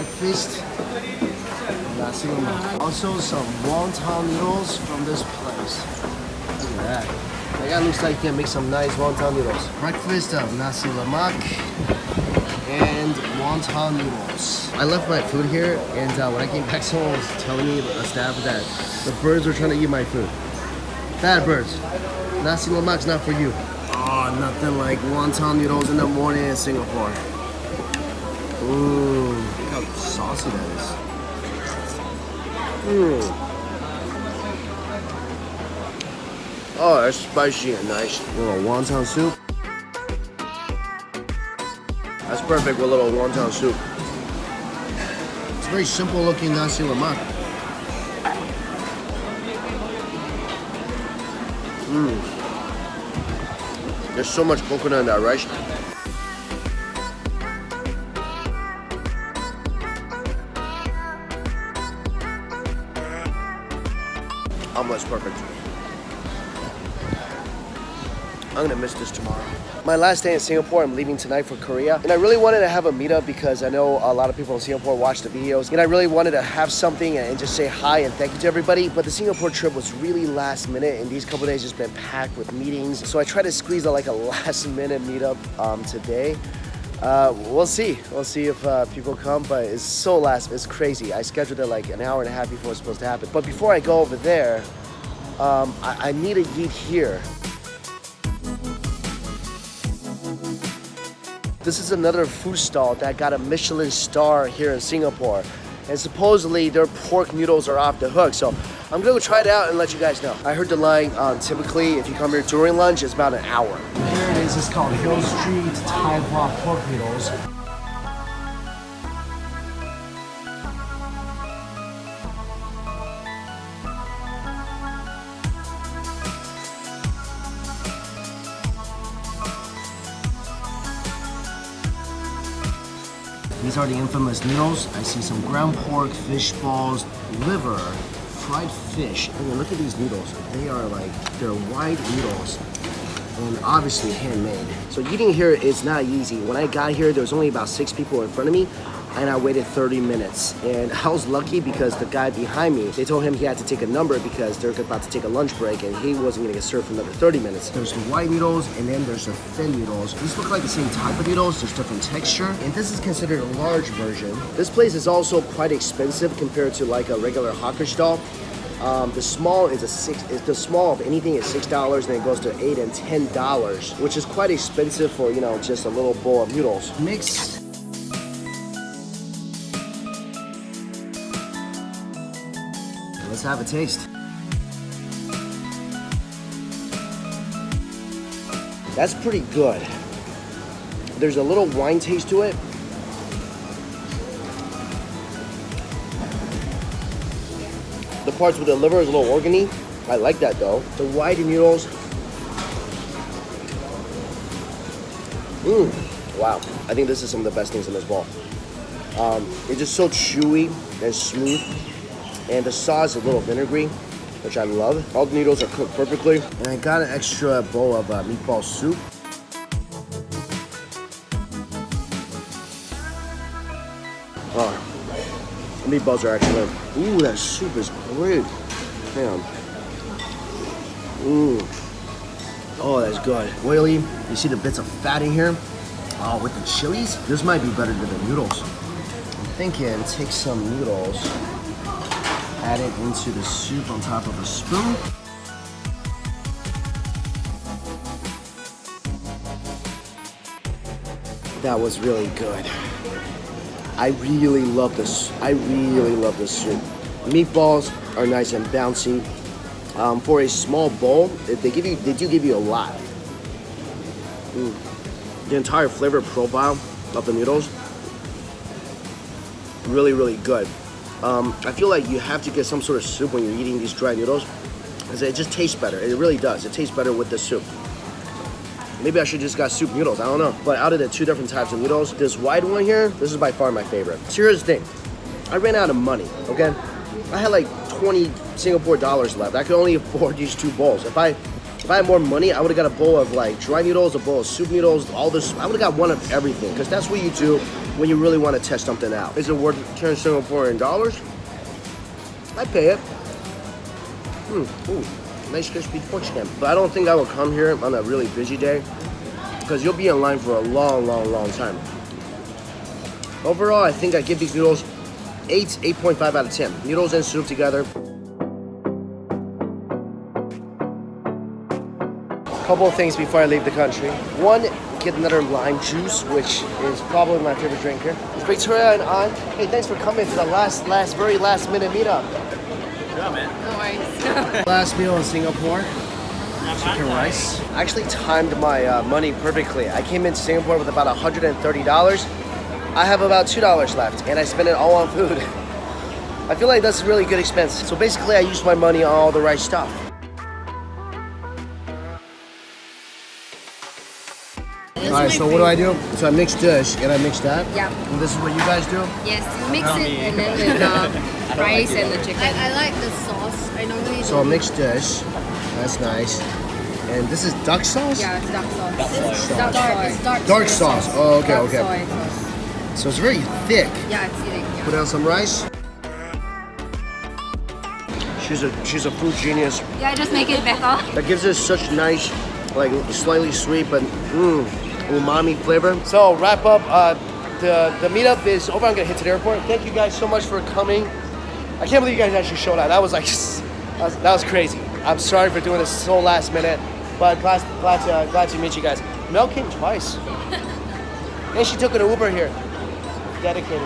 breakfast. Nasi lemak. Also some wonton noodles from this place. Look at that. That guy looks like he can make some nice wonton noodles. Breakfast of nasi lemak and wonton noodles. I left my food here, and when I came back, someone was telling me, a staff, that the birds were trying to eat my food. Bad birds. Nasi lemak's not for you. Oh, nothing like wonton noodles in the morning in Singapore. Ooh, look how saucy that is. Oh, that's spicy and nice. A little wonton soup. That's perfect with a little wonton soup. It's very simple looking nasi lemak. There's so much coconut in that rice. Almost perfect. I'm gonna miss this tomorrow. My last day in Singapore, I'm leaving tonight for Korea. And I really wanted to have a meetup because I know a lot of people in Singapore watch the videos. And I really wanted to have something and just say hi and thank you to everybody. But the Singapore trip was really last minute, and these couple days just been packed with meetings. So I tried to squeeze like a last minute meetup today. We'll see. We'll see if people come, but it's so last, it's crazy. I scheduled it like an hour and a half before it's supposed to happen. But before I go over there, I need to eat here. This is another food stall that got a Michelin star here in Singapore. And supposedly their pork noodles are off the hook. So I'm gonna go try it out and let you guys know. I heard the line, typically if you come here during lunch, it's about an hour. Here it is, it's called Hill Street Thai Hua pork noodles. These are the infamous noodles. I see some ground pork, fish balls, liver, fried fish. I mean, look at these noodles. They are like, they're wide noodles and obviously handmade. So eating here is not easy. When I got here, there was only about 6 people in front of me, and I waited 30 minutes. And I was lucky because the guy behind me, they told him he had to take a number because they're about to take a lunch break and he wasn't gonna get served for another 30 minutes. There's the white noodles and then there's the thin noodles. These look like the same type of noodles, just different texture. And this is considered a large version. This place is also quite expensive compared to like a regular hawker stall. The small is the small of anything is $6, and it goes to $8 and $10, which is quite expensive for, you know, just a little bowl of noodles. Mix. Let's have a taste. That's pretty good. There's a little wine taste to it. The parts with the liver is a little organy. I like that though. The white noodles. Wow. I think this is some of the best things in this bowl. It's just so chewy and smooth. And the sauce is a little vinegary, which I love. All the noodles are cooked perfectly. And I got an extra bowl of meatball soup. Oh, the meatballs are excellent. Ooh, that soup is great. Damn. Oh, that's good. Oily. You see the bits of fat in here? Oh, with the chilies, this might be better than the noodles. I'm thinking take some noodles, add it into the soup on top of a spoon. That was really good. I really love this. I really love this soup. Meatballs are nice and bouncy. For a small bowl, they do give you a lot. The entire flavor profile of the noodles, really, really good. I feel like you have to get some sort of soup when you're eating these dry noodles, because it just tastes better. It really does. It tastes better with the soup. Maybe I should just got soup noodles, I don't know. But out of the 2 different types of noodles, this white one here, this is by far my favorite. So here's the thing. I ran out of money, okay? I had like 20 Singapore dollars left. I could only afford these 2 bowls. If I had more money, I would have got a bowl of like dry noodles, a bowl of soup noodles, all this. I would have got one of everything, because that's what you do when you really want to test something out. Is it worth turning Singapore in dollars? I pay it. Ooh, nice crispy pork skin. But I don't think I will come here on a really busy day because you'll be in line for a long, long, long time. Overall, I think I give these noodles 8.5 out of 10. Noodles and soup together. Couple of things before I leave the country. One, get another lime juice, which is probably my favorite drink here. It's Victoria and An. Hey, thanks for coming to the very last minute meetup. Yeah, man. No worries. Last meal in Singapore, chicken rice. I actually timed my money perfectly. I came into Singapore with about $130. I have about $2 left, and I spent it all on food. I feel like that's a really good expense. So basically, I used my money on all the right stuff. Alright, so what do I do? So I mix this, and I mix that? Yeah. And this is what you guys do? Yes, you mix it and then with the rice and the chicken. I like the sauce. I normally So I mix this. That's nice. And this is duck sauce? Yeah, it's duck sauce. Duck sauce. It's dark Dark sauce. Oh, okay, dark okay. soy sauce. So it's very thick. Yeah, it's thick. Yeah. Put on some rice. She's a food genius. Yeah, I just make it better. That gives us such nice, like slightly sweet, but umami flavor. So wrap up. The meetup is over. I'm gonna head to the airport. Thank you guys so much for coming. I can't believe you guys actually showed up. That was like, that was crazy. I'm sorry for doing this so last minute, but glad to meet you guys. Mel came twice, and she took an Uber here. Dedicated.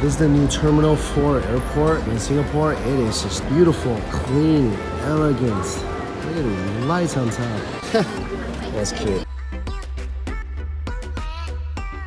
This is the new Terminal 4 airport in Singapore. It is just beautiful, clean, elegant. Look at the lights on top. That's cute.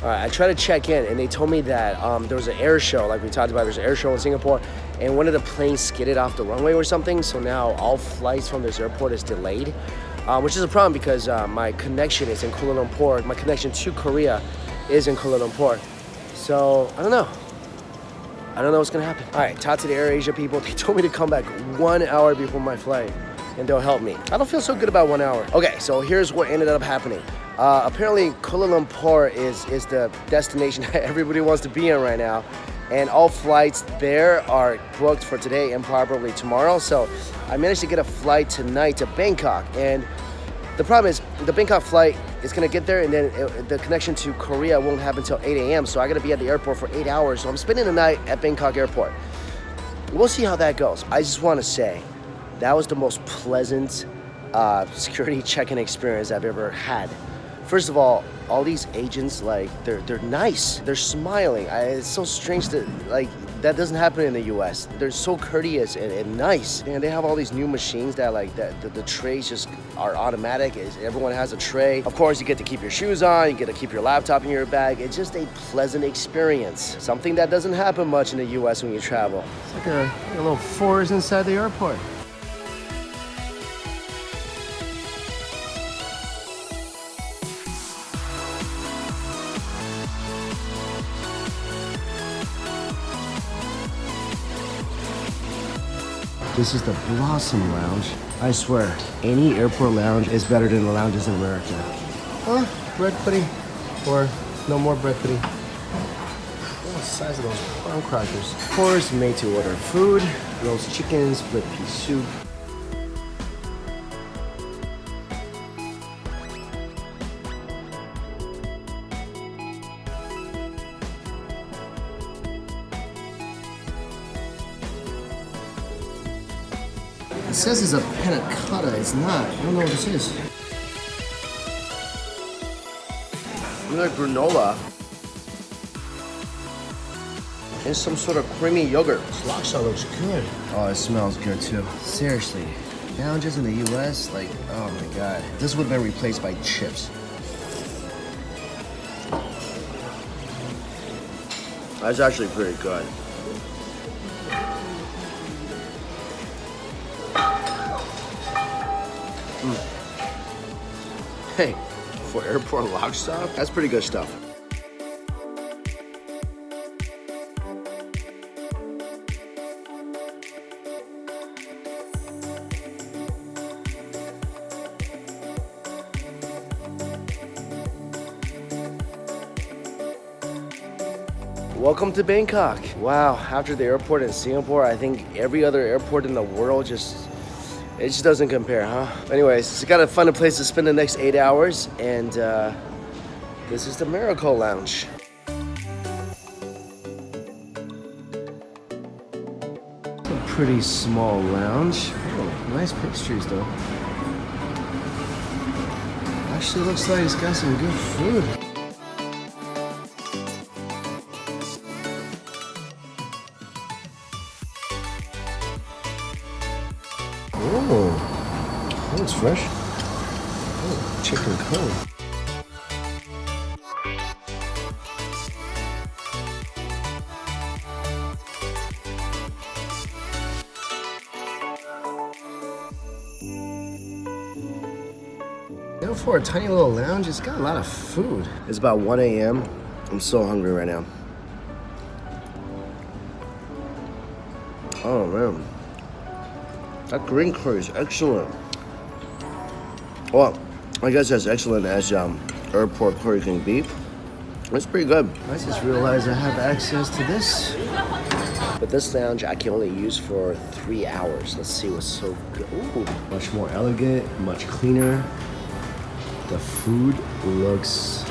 All right, I tried to check in and they told me that there was an air show, like we talked about, there's an air show in Singapore and one of the planes skidded off the runway or something. So now all flights from this airport is delayed, which is a problem because my connection is in Kuala Lumpur. My connection to Korea is in Kuala Lumpur. So I don't know what's gonna happen. All right, talk to the AirAsia people. They told me to come back 1 hour before my flight and they'll help me. I don't feel so good about 1 hour. Okay, so here's what ended up happening. Apparently Kuala Lumpur is the destination that everybody wants to be in right now. And all flights there are booked for today and probably tomorrow. So I managed to get a flight tonight to Bangkok. And the problem is the Bangkok flight is gonna get there and then the connection to Korea won't happen until 8 a.m. So I gotta be at the airport for 8 hours. So I'm spending the night at Bangkok airport. We'll see how that goes. I just wanna say, that was the most pleasant security check-in experience I've ever had. First of all these agents, like, they're nice. They're smiling. It's so strange that, like, that doesn't happen in the US. They're so courteous and nice. And they have all these new machines that, like, the trays just are automatic. Everyone has a tray. Of course, you get to keep your shoes on. You get to keep your laptop in your bag. It's just a pleasant experience. Something that doesn't happen much in the US when you travel. It's like a little forest inside the airport. This is the Blossom Lounge. I swear, any airport lounge is better than the lounges in America. Or bread pudding, or no more bread pudding. What the size of those prawn crackers? Of course, made to order food, roast chicken, split pea soup. It says it's a panna cotta. It's not. I don't know what this is. Like granola and some sort of creamy yogurt. This laksa looks good. Oh, it smells good too. Seriously, lounges in the US, like, oh my god. This would have been replaced by chips. That's actually pretty good. Hey, for airport laksa, that's pretty good stuff. Welcome to Bangkok. Wow, after the airport in Singapore, I think every other airport in the world it just doesn't compare, huh? Anyways, it's got a fun place to spend the next 8 hours, and this is the Miracle Lounge. A pretty small lounge. Oh, nice pictures though. Actually looks like it's got some good food. Oh, that looks fresh. Oh, chicken cone. You know, for a tiny little lounge, it's got a lot of food. It's about 1 a.m. I'm so hungry right now. Oh man. That green curry is excellent. Well, I guess as excellent as airport curry can be. It's pretty good. I just realized I have access to this. But this lounge I can only use for 3 hours. Let's see what's so good. Ooh, much more elegant, much cleaner. The food looks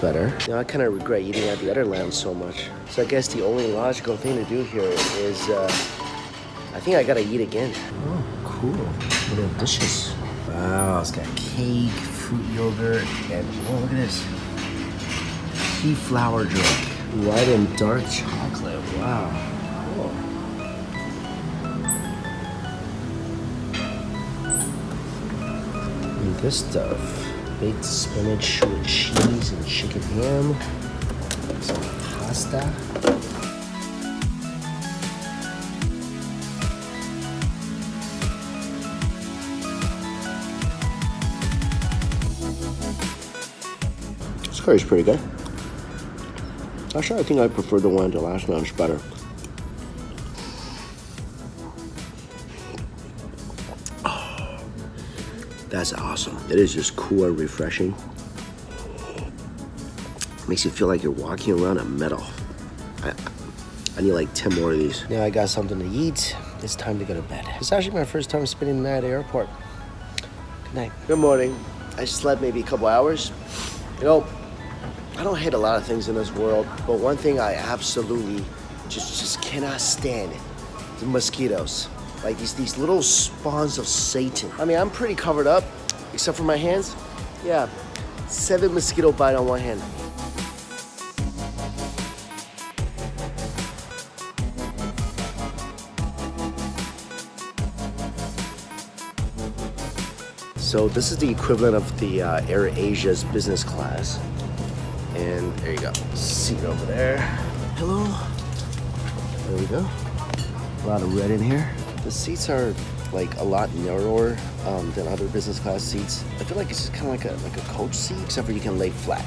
better. You know, I kind of regret eating at the other lounge so much. So I guess the only logical thing to do here is, I think I gotta eat again. Oh, cool. Little dishes. Wow, it's got cake, fruit yogurt, and oh, look at this. Pea flour drink. White and dark chocolate. Wow. Cool. And this stuff. Baked spinach with cheese and chicken ham. Some pasta. This curry's pretty good. Actually, I think I prefer the one at the last lunch better. That's awesome. It is just cool and refreshing. Makes you feel like you're walking around a meadow. I need like 10 more of these. Now I got something to eat. It's time to go to bed. It's actually my first time spending the night at the airport. Good night. Good morning. I slept maybe a couple hours. You know, I don't hate a lot of things in this world, but one thing I absolutely just cannot stand is the mosquitoes. Like these little spawns of Satan. I mean, I'm pretty covered up, except for my hands. Yeah, 7 mosquito bite on one hand. So this is the equivalent of the Air Asia's business class. And there you go, seat over there. Hello. There we go. A lot of red in here. The seats are like a lot narrower than other business class seats. I feel like it's just kind of like a coach seat, except for you can lay flat.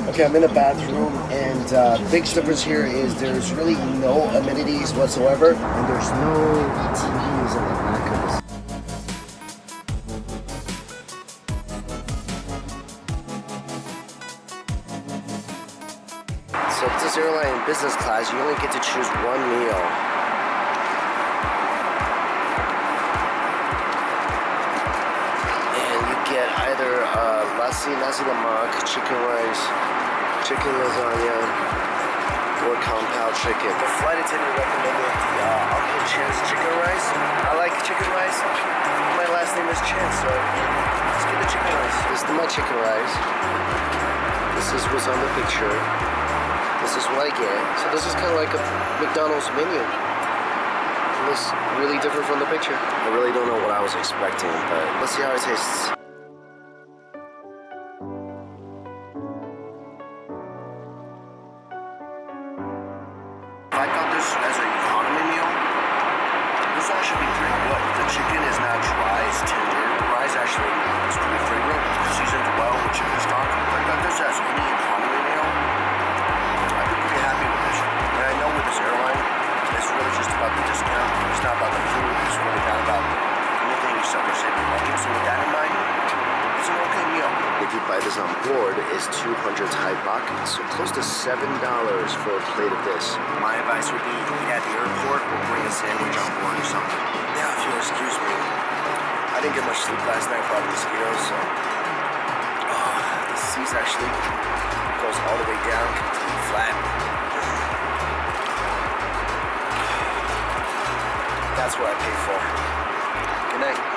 Okay, I'm in the bathroom, and the biggest difference here is there's really no amenities whatsoever, and there's no TVs in the back of this. So if this airline business class, you only get to choose one meal. And you get either nasi lemak, chicken rice, chicken lasagna, or compound chicken. The flight attendant recommended the Uncle Chen's chicken rice. I like chicken rice. My last name is Chen, so let's get the chicken rice. This is my chicken rice. This is what's on the picture. This is what I get. So this is kind of like a McDonald's menu. It looks really different from the picture. I really don't know what I was expecting, but let's see how it tastes. If I got this as an economy meal, this will actually be pretty good. The chicken is not dry, it's tender. The rice actually is pretty fragrant, seasoned well with chicken stock. If I got this as any economy meal, airline, it's really just about the discount. It's not about the food. It's really not about anything except for saving money. So with that in mind, prices on board is 200 Thai baht, so close to $7 for a plate of this. My advice would be eat at the airport or bring a sandwich on board or something. Now, if you'll excuse me, I didn't get much sleep last night by the mosquitoes, so the seas actually goes all the way down, completely flat. That's what I pay for. Good night.